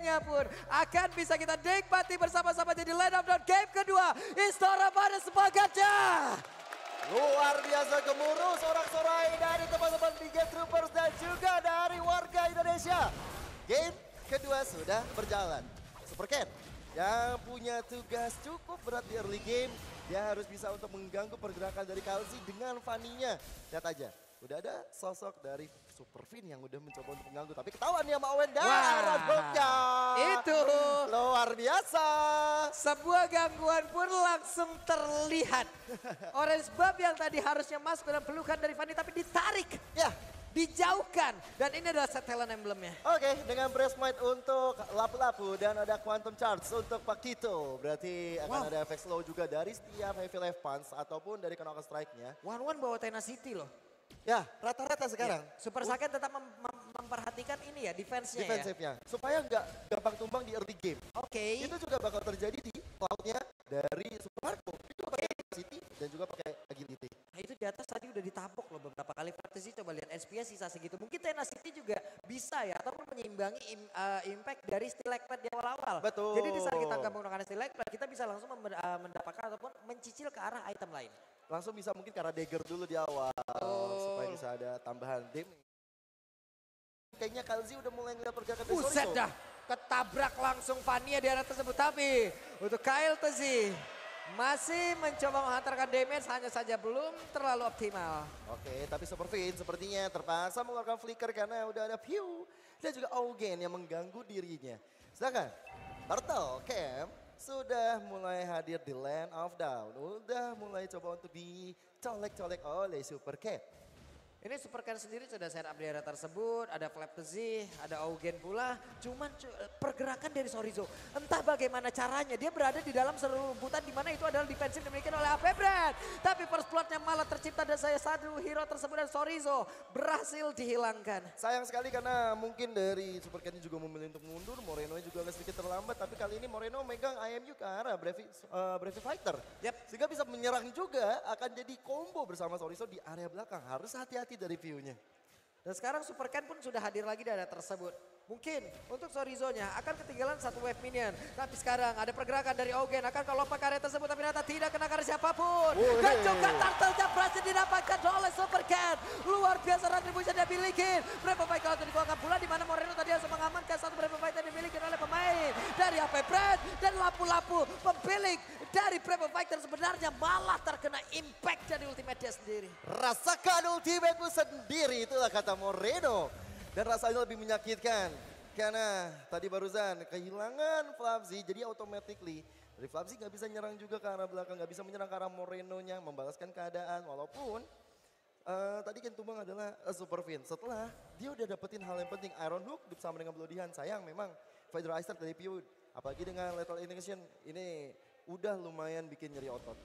gamenya pun akan bisa kita nikmati bersama-sama jadi line up down game kedua. Istora pada semangatnya. Luar biasa gemuruh sorak-sorai dari teman-teman Biget Troopers dan juga dari warga Indonesia. Game kedua sudah berjalan. Super Cat yang punya tugas cukup berat di early game. Dia harus bisa untuk mengganggu pergerakan dari Kalsi dengan Fanny-nya. Lihat aja, udah ada sosok dari Super Fin yang udah mencoba untuk mengganggu. Tapi ketahuan nih sama Owen dan Radboknya. Itu luar biasa. Sebuah gangguan pun langsung terlihat. Orange Buff yang tadi harusnya masuk dalam pelukan dari Fanny tapi ditarik. Ya. Dijauhkan. Dan ini adalah set talent emblemnya. Oke, dengan Breast Might untuk Lapu-Lapu dan ada Quantum Charge untuk Pak Tito. Berarti akan ada efek slow juga dari setiap Heavy Left Punch ataupun dari Knock Strike-nya. One bawa Tenacity loh. Ya, rata-rata sekarang. Ya. Super Saiyan tetap memperhatikan ini ya, defense-nya Defensifnya. Supaya nggak gampang tumbang di early game. Oke. Itu juga bakal terjadi di cloud-nya dari Super Marco. Itu pakai City dan juga pakai Agility. Nah itu di atas tadi udah ditapok loh beberapa kali Fantasy, coba lihat SPS sisa segitu. Mungkin Tenacity juga bisa ya, ataupun menyeimbangi impact dari Stilag Pad di awal-awal. Betul. Jadi di saat kita nggak menggunakan Stilag Pad, kita bisa langsung mendapatkan ataupun mencicil ke arah item lain. Langsung bisa mungkin karena dagger dulu di awal. Supaya bisa ada tambahan damage. Kayaknya Kalzi udah mulai ngeliat pergerakan dari Buset dah, ketabrak langsung Fania di arah tersebut. Tapi untuk Kyle Tezi masih mencoba menghantarkan damage, hanya saja belum terlalu optimal. Oke, tapi Super Fin sepertinya terpaksa mengeluarkan flicker karena udah ada Pew dan juga Augen yang mengganggu dirinya. Sedangkan Turtle Camp sudah mulai hadir di Land of Down. Udah mulai coba untuk dicolek-colek oleh Super Cat. Ini Super Cat sendiri sudah set up di area tersebut, ada Flap Tezi, ada Augen pula. Cuman pergerakan dari Sorizo, entah bagaimana caranya dia berada di dalam serumputan di mana itu adalah defensif dimiliki oleh AP Brand. Tapi first blood-nya malah tercipta dan saya satu hero tersebut dan Sorizo berhasil dihilangkan. Sayang sekali karena mungkin dari Super Cat juga memilih untuk mundur, Moreno juga agak sedikit terlambat. Tapi kali ini Moreno megang IMU ke arah Brave Fighter. Sehingga bisa menyerang juga, akan jadi combo bersama Sorizo di area belakang. Harus hati-hati dari view-nya. Dan sekarang Super Ken pun sudah hadir lagi di area tersebut. Mungkin untuk Sorizo-nya akan ketinggalan satu wave minion. Tapi sekarang ada pergerakan dari Augen akan ke lompat ke area tersebut. Tapi ternyata tidak kena ke siapapun. Dan juga Turtle-nya berhasil didapatkan oleh Super Ken. Luar biasa retribution dia miliki. Brave Fight kalau dikeluarkan pula di mana Moreno tadi harus mengamankan satu Brave Fight yang dimiliki oleh pemain. Dari AP Brand dan Lapu-Lapu. Pemilik dari Brave Fighter sebenarnya malah terkena impact dari ultimate dia sendiri. Rasakan ultimate-mu sendiri, itulah kata Moreno. Dan rasanya lebih menyakitkan. Karena tadi barusan kehilangan Flapsy, jadi automatically dari Flapsy gak bisa nyerang juga ke arah belakang, gak bisa menyerang ke arah Moreno-nya, membalaskan keadaan. Walaupun tadi yang tumbang adalah Super Fin. Setelah dia udah dapetin hal yang penting, Iron Hook bersama dengan Bloody Hand. Sayang memang Fighter Ice dari Pew, apalagi dengan Lethal Injection, ini udah lumayan bikin nyeri otot.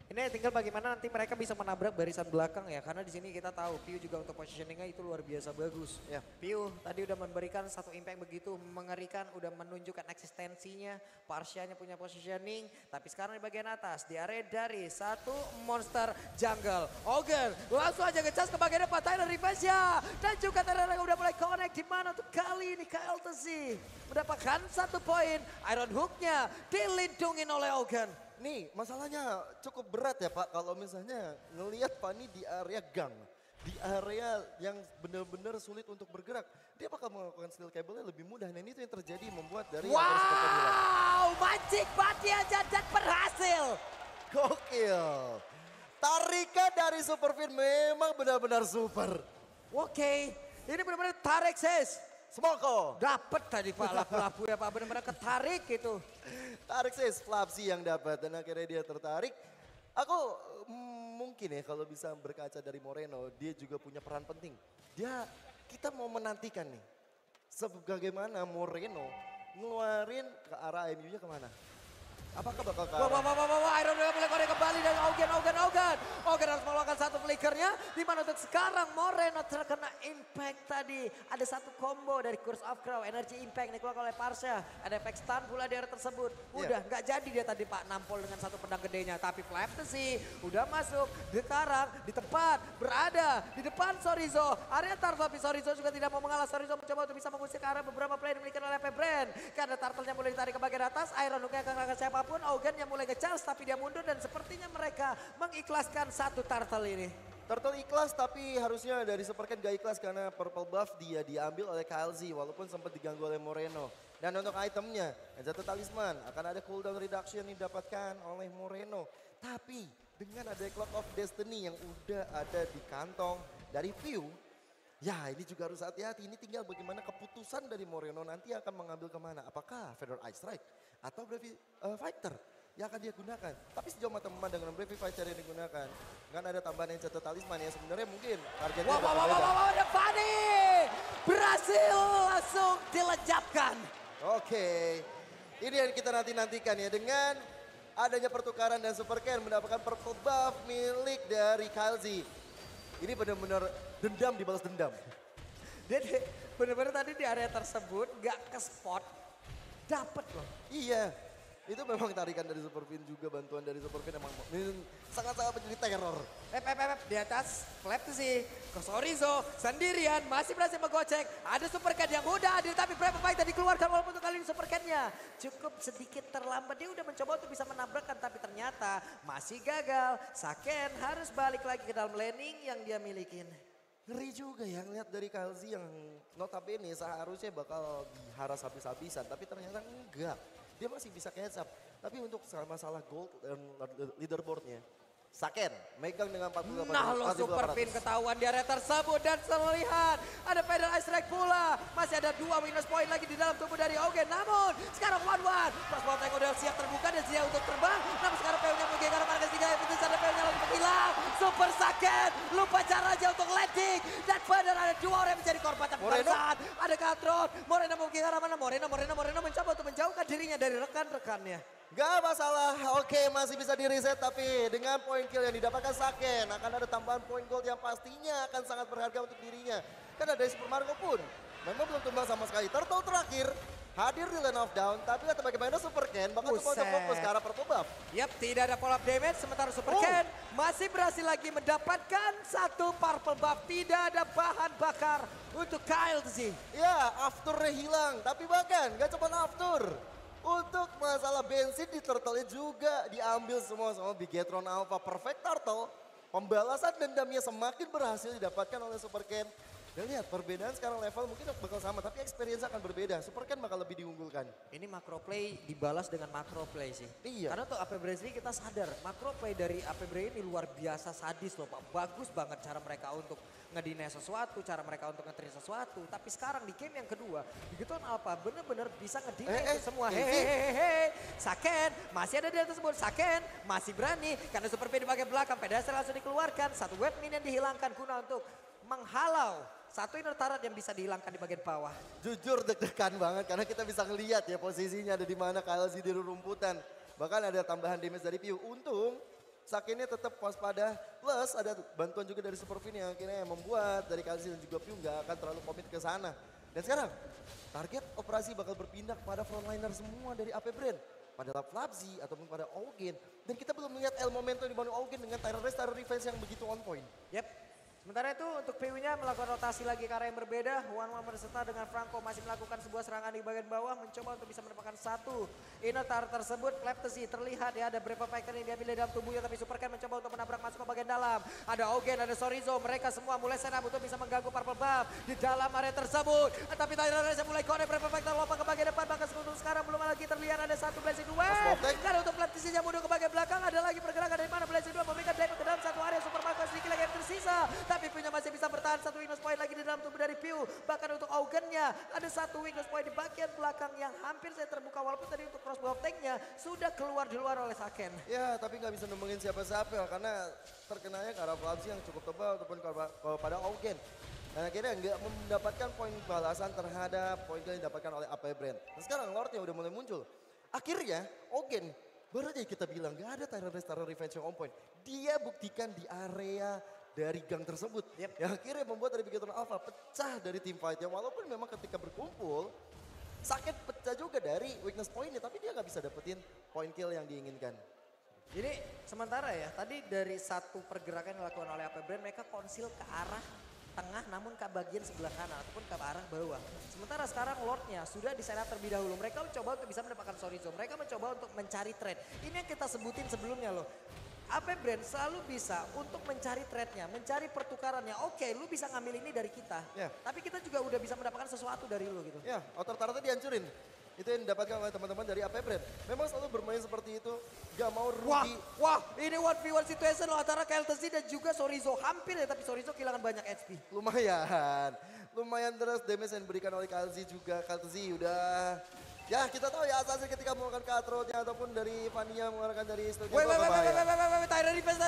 Ini tinggal bagaimana nanti mereka bisa menabrak barisan belakang ya. Karena di sini kita tahu Piu juga untuk positioningnya itu luar biasa bagus. Ya. Piu tadi udah memberikan satu impact begitu mengerikan. Udah menunjukkan eksistensinya. Parsianya punya positioning. Tapi sekarang di bagian atas di area dari satu monster jungle. Augen langsung aja ngecas ke bagian depan. Tyler Revenge ya. Dan juga Tyler udah mulai connect. Dimana untuk kali ini Kyle Tezi mendapatkan satu poin. Iron Hook-nya dilindungin oleh Augen. Nih masalahnya cukup berat ya Pak kalau misalnya ngelihat Fanny di area gang. Di area yang benar-benar sulit untuk bergerak. Dia bakal melakukan steel cable-nya lebih mudah. Dan itu yang terjadi membuat dari wow, magic body aja dan berhasil. Gokil. Tarikan dari Super Fin memang benar-benar super. Oke, ini benar-benar tarik sis. Smoko. Dapat tadi Pak Lapu-Lapu ya Pak, benar-benar ketarik gitu. Tarik sis, Flapsy yang dapat dan akhirnya dia tertarik. Aku mungkin ya kalau bisa berkaca dari Moreno, dia juga punya peran penting. Kita mau menantikan nih, sebagaimana Moreno ngeluarin ke arah MU-nya kemana. Apakah bakal ke arah? Iron udah mulai korek kembali dari Augen. Augen harus mengeluarkan satu flickernya. Dimana untuk sekarang Moreno terkena impact tadi. Ada satu combo dari Curse of Crow. Energy impact dikeluarkan oleh Parsha. Ada efek stun pula di area tersebut. Udah nggak jadi dia tadi Pak nampol dengan satu pedang gedenya. Tapi Flap Tezi udah masuk. Sekarang di tempat berada di depan Sorizo. Area target tapi Sorizo juga tidak mau mengalah. Sorizo mencoba untuk bisa mengusir ke arah beberapa player yang dimiliki oleh AP Brand. turtle-nya mulai ditarik ke bagian atas. Iron Hook-nya akan siapapun. Augen yang mulai nge-charge tapi dia mundur dan sepertinya mereka mengikhlaskan satu turtle ini. Turtle ikhlas tapi harusnya dari Supercat gak ikhlas karena purple buff dia diambil oleh KLZ walaupun sempat diganggu oleh Moreno. Dan untuk itemnya, Jatuh Talisman akan ada cooldown reduction yang didapatkan oleh Moreno. Tapi dengan ada Clock of Destiny yang udah ada di kantong dari Pew, ya ini juga harus hati-hati. Ini tinggal bagaimana keputusan dari Moreno nanti akan mengambil kemana. Apakah Feather Ice Strike atau Brave Fighter yang akan dia gunakan. Tapi sejauh mata memandang dengan Brave Fighter yang digunakan, kan ada tambahan yang Jatuh Talisman ya sebenarnya mungkin targetnya Wow, Devani berhasil langsung dilejapkan. Oke, ini yang kita nantikan ya dengan adanya pertukaran dan Supercat mendapatkan purple buff milik dari KLZ. Ini benar-benar dendam dibalas dendam. Dia benar-benar tadi di area tersebut gak ke spot, dapet loh. Iya, itu memang tarikan dari Superfin juga, bantuan dari Superfin emang sangat-sangat menjadi teror. Di atas, flap tuh sih. Sorizo sendirian masih berhasil menggocek. Ada Supercat yang udah hadir tapi berapa fighter dikeluarkan walaupun untuk kali ini Supercat-nya cukup sedikit terlambat. Dia udah mencoba untuk bisa menabrakkan tapi ternyata masih gagal. Saken harus balik lagi ke dalam laning yang dia milikin. Ngeri juga ya ngeliat dari KLZ yang notabene seharusnya bakal diharas habis-habisan tapi ternyata enggak. Dia masih bisa catch up. Tapi untuk masalah gold dan leaderboardnya, Saken megang dengan 48. Nah lo Superfin ketahuan di area tersebut dan terlihat ada Feather Ice Strike pula. Masih ada 2 minus point lagi di dalam tubuh dari Augen. Namun sekarang 1-1. Crossbow tank udah siap terbuka dan siap untuk terbang. Namun sekarang PU-nya mungkin karena markas 3 itu ada PU-nya lagi menghilang. Super Saken lupa caranya untuk landing. Dan Feather ada 2 orang yang menjadi korban. Tapi pada saat ada Katron. Moreno mungkin karena mana? Moreno mencoba untuk menjauhkan dirinya dari rekan-rekannya. Gak masalah, oke masih bisa di reset tapi dengan point kill yang didapatkan Saken akan ada tambahan point gold yang pastinya akan sangat berharga untuk dirinya. Karena dari Super Mario pun memang belum tumbang sama sekali. Turtle terakhir hadir di lane of down tapi lihat bagaimana Super Ken bakal coba untuk fokus ke arah purple buff. Yap, tidak ada follow up damage sementara Super Ken masih berhasil lagi mendapatkan satu purple buff. Tidak ada bahan bakar untuk KLZ. Ya, afternya hilang tapi bahkan gak cuma after. Untuk masalah bensin di Turtle juga diambil semua sama Bigetron Alpha. Perfect Turtle, pembalasan dendamnya semakin berhasil didapatkan oleh Super Ken. Dan lihat perbedaan sekarang level mungkin bakal sama tapi experience akan berbeda. Super Ken bakal lebih diunggulkan. Ini macro play dibalas dengan macro play sih. Iya. Karena untuk AP Brain sendiri kita sadar macro play dari AP Brain ini luar biasa sadis loh Pak. Bagus banget cara mereka untuk ngedinai sesuatu, cara mereka untuk nge-treat sesuatu. Tapi sekarang di game yang kedua, Bigetron Alpha bener-bener bisa ngedinai itu semua. Hehehe. Saken masih ada di atas tersebut. Saken masih berani karena Super P di bagian belakang. Pedasal langsung dikeluarkan. Satu web minion dihilangkan guna untuk menghalau satu inner turret yang bisa dihilangkan di bagian bawah. Jujur deg-degan banget karena kita bisa ngelihat ya posisinya ada di mana KLZ di rumputan. Bahkan ada tambahan damage dari Pew. Untung Sakennya tetap waspada. Plus ada bantuan juga dari Superfin yang akhirnya membuat dari KLZ dan juga Pew nggak akan terlalu komit ke sana. Dan sekarang target operasi bakal berpindah kepada frontliner semua dari AP Brain. Pada Flabzi ataupun pada Augen. Dan kita belum melihat El Momento di bawah Augen dengan Tyrant Revenge yang begitu on point. Yep. Sementara itu untuk PU-nya melakukan rotasi lagi ke arah yang berbeda. One berserta dengan Franco masih melakukan sebuah serangan di bagian bawah. Mencoba untuk bisa mendapatkan satu inner turret tersebut. Kleptesi terlihat ya ada beberapa fighter yang diambil di dalam tubuhnya. Tapi Super Ken mencoba untuk menabrak masuk ke bagian dalam. Ada Augen, ada Sorizo. Mereka semua mulai senap untuk bisa mengganggu purple buff di dalam area tersebut. Tapi Tyler Reza mulai connect beberapa fighter lompat ke bagian depan. Bahkan untuk sekarang belum lagi terlihat ada satu Blazing Duel. Karena untuk Kleptesi yang mundur ke bagian belakang. Ada lagi pergerakan dari mana Blazing Duel memberikan damage ke dalam satu area. Super Marco sedikit lagi yang tersisa. Tapi punya masih bisa bertahan satu weakness point lagi di dalam tubuh dari Pew. Bahkan untuk Augennya ada satu weakness point di bagian belakang yang hampir saya terbuka. Walaupun tadi untuk crossbow tanknya sudah keluar di luar oleh Saken. Ya tapi nggak bisa nemuin siapa-siapa karena terkenanya ke arah Flabzi yang cukup tebal ataupun pada Augen. Dan akhirnya nggak mendapatkan poin balasan terhadap poin yang didapatkan oleh AP Brain. Dan sekarang Lordnya udah mulai muncul. Akhirnya Augen baru aja kita bilang gak ada Tyrant Revenge yang on point. Dia buktikan di area dari gang tersebut. Yep. Yang akhirnya membuat dari Bigetron Alpha pecah dari team fight-nya. Walaupun memang ketika berkumpul, Saken pecah juga dari weakness point-nya. Tapi dia gak bisa dapetin point kill yang diinginkan. Jadi sementara ya tadi dari satu pergerakan yang dilakukan oleh AP Brain mereka konsil ke arah tengah namun ke bagian sebelah kanan ataupun ke arah bawah. Sementara sekarang Lordnya sudah di sana terlebih dahulu. Mereka mencoba untuk bisa mendapatkan Chorizo. Mereka mencoba untuk mencari trade. Ini yang kita sebutin sebelumnya loh. AP Brand selalu bisa untuk mencari trade-nya, mencari pertukarannya. Oke, lu bisa ngambil ini dari kita. Ya. Tapi kita juga udah bisa mendapatkan sesuatu dari lu gitu. Ya, outer turret dihancurin. Itu yang didapatkan oleh teman-teman dari AP Brand. Memang selalu bermain seperti itu, gak mau rugi. Wah, ini 1v1 situation loh antara KLTC dan juga Chorizo. Hampir ya, tapi Chorizo kehilangan banyak HP. Lumayan terus damage yang diberikan oleh KLZ juga. KLZ udah, ya kita tahu ya Assassin ketika melakukan cutthroat-nya ataupun dari Vania mengeluarkan dari studio. Tyler defense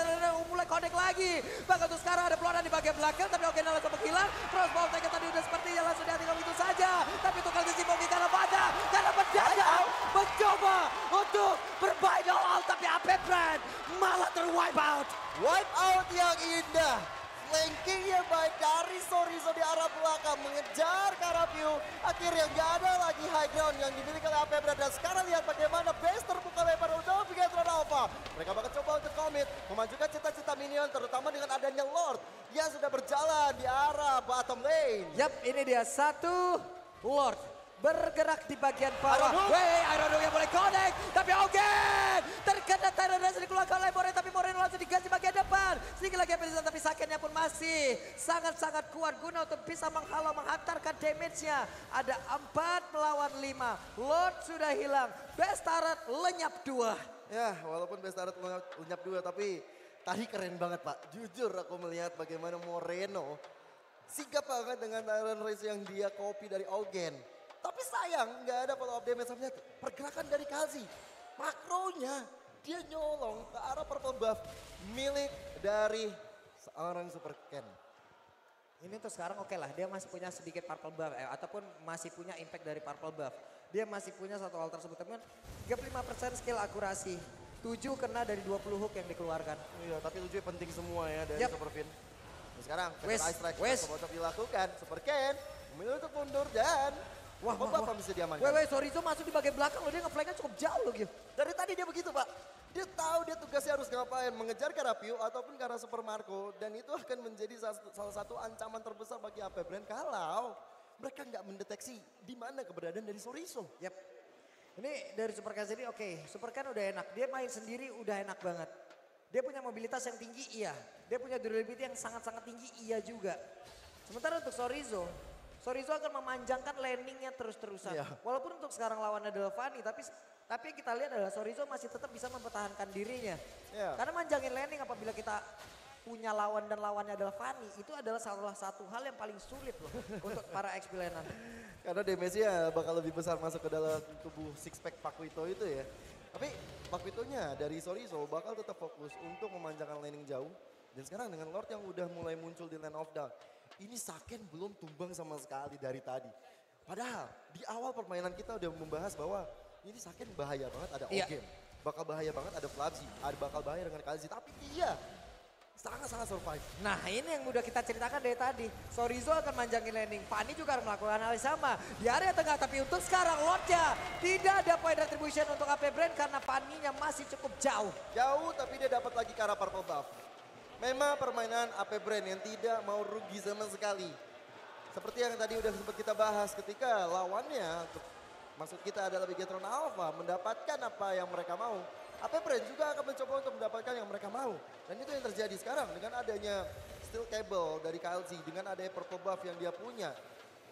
mulai connect lagi. Bahkan untuk sekarang ada peluang di bagian belakang tapi Ogen langsung menghilang. Crossbow tag tadi udah sepertinya langsung dihadirkan begitu saja. Tapi untuk KLTC Bogi karena pada, karena mendadak mencoba untuk bermain all out tapi AP Brand malah terwipe out. Wipe out yang indah. Flankingnya baik dari Chorizo di arah belakang mengejar Karapiu. Akhirnya nggak ada lagi high ground yang dimiliki oleh AP Brand. Dan sekarang lihat bagaimana base terbuka lebar untuk Bigetron Alpha. Mereka bakal coba untuk commit, memajukan cita-cita minion terutama dengan adanya Lord yang sudah berjalan di arah bottom lane. Yap, ini dia satu Lord bergerak di bagian bawah. Iron Dog yang boleh connect. Tapi Ogen terkena Tyrannus dikeluarkan oleh Moreno. Tapi Moreno langsung digas di bagian depan. Sedikit lagi Pelisan tapi sakitnya pun masih sangat-sangat kuat guna untuk bisa menghalau, menghantarkan damage-nya. Ada 4 melawan 5. Lord sudah hilang. Best turret lenyap 2. Ya, walaupun best turret lenyap 2 tapi tadi keren banget Pak. Jujur aku melihat bagaimana Moreno sigap banget dengan Tyrant Race yang dia copy dari Ogen. Tapi sayang nggak ada follow up damage sampai pergerakan dari Kalsi. Makronya dia nyolong ke arah purple buff milik dari seorang Super Ken. Ini tuh sekarang oke lah, dia masih punya sedikit purple buff ataupun masih punya impact dari purple buff. Dia masih punya satu hal tersebut, teman. 35% skill akurasi, 7 kena dari 20 hook yang dikeluarkan. Iya, tapi 7 penting semua ya dari Super Fin. Nah, sekarang Ice Strike untuk dilakukan. Super Ken memilih untuk mundur dan Wah, apa bisa diamankan? Chorizo masuk di bagian belakang loh, dia nge-flanknya cukup jauh loh gitu. Dari tadi dia begitu Pak. Dia tahu dia tugasnya harus ngapain, mengejar Karapiu ataupun ke arah Super Marco. Dan itu akan menjadi salah satu ancaman terbesar bagi AP Brand kalau mereka nggak mendeteksi di mana keberadaan dari Chorizo. Yap. Ini dari Super Ken sendiri oke. Super Ken udah enak, dia main sendiri udah enak banget. Dia punya mobilitas yang tinggi iya. Dia punya durability yang sangat-sangat tinggi iya juga. Sementara untuk Chorizo akan memanjangkan landingnya terus-terusan. Yeah. Walaupun untuk sekarang lawannya adalah Fanny, tapi yang kita lihat adalah Chorizo masih tetap bisa mempertahankan dirinya. Yeah. Karena manjangin landing apabila kita punya lawan dan lawannya adalah Fanny, itu adalah salah satu hal yang paling sulit loh untuk para XP laner. Karena damage-nya bakal lebih besar masuk ke dalam tubuh six pack Pakuito itu ya. Tapi Pakuitonya dari Chorizo bakal tetap fokus untuk memanjangkan landing jauh. Dan sekarang dengan Lord yang udah mulai muncul di Land of Dark. Ini Saken belum tumbang sama sekali dari tadi. Padahal di awal permainan kita udah membahas bahwa ini Saken bahaya banget ada Ogen. Bakal bahaya banget ada Flabzi. Bakal bahaya dengan Kalzi. Tapi dia sangat-sangat survive. Nah ini yang udah kita ceritakan dari tadi. Chorizo akan manjangin landing. Fanny juga akan melakukan hal yang sama. Di area tengah tapi untuk sekarang Lordnya tidak ada point retribution untuk AP Brand karena Fanny-nya masih cukup jauh. Jauh tapi dia dapat lagi ke arah purple buff. Memang permainan AP Brand yang tidak mau rugi sama sekali. Seperti yang tadi udah sempat kita bahas ketika lawannya, maksud kita adalah Bigetron Alpha, mendapatkan apa yang mereka mau. AP Brand juga akan mencoba untuk mendapatkan yang mereka mau. Dan itu yang terjadi sekarang dengan adanya Steel Cable dari KLC, dengan adanya purple buff yang dia punya.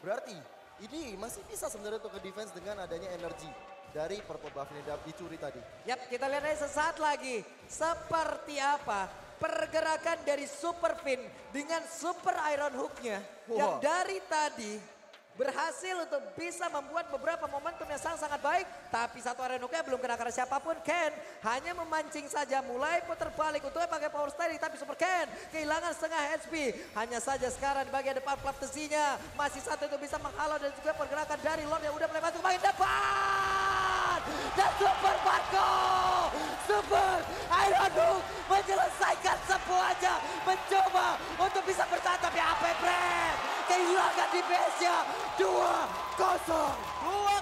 Berarti ini masih bisa sebenarnya untuk nge-defense dengan adanya energi dari purple buff yang dicuri tadi. Yap, kita lihat aja sesaat lagi seperti apa pergerakan dari Super Fin dengan Super Iron Hook-nya yang dari tadi berhasil untuk bisa membuat beberapa momentum yang sangat baik. Tapi satu Iron Hook-nya belum kena karena siapapun. Ken hanya memancing saja, mulai putar balik untuk pakai power steady. Tapi Super Ken kehilangan setengah HP. Hanya saja sekarang di bagian depan Flaptesinya masih satu untuk bisa menghalau dan juga pergerakan dari Lord yang udah mulai masuk ke bagian depan. Dan Super Marco, Super Iron Hook menyelesaikan semuanya. Mencoba untuk bisa bertahan tapi AP Brand kehilangan di base-nya 2-0.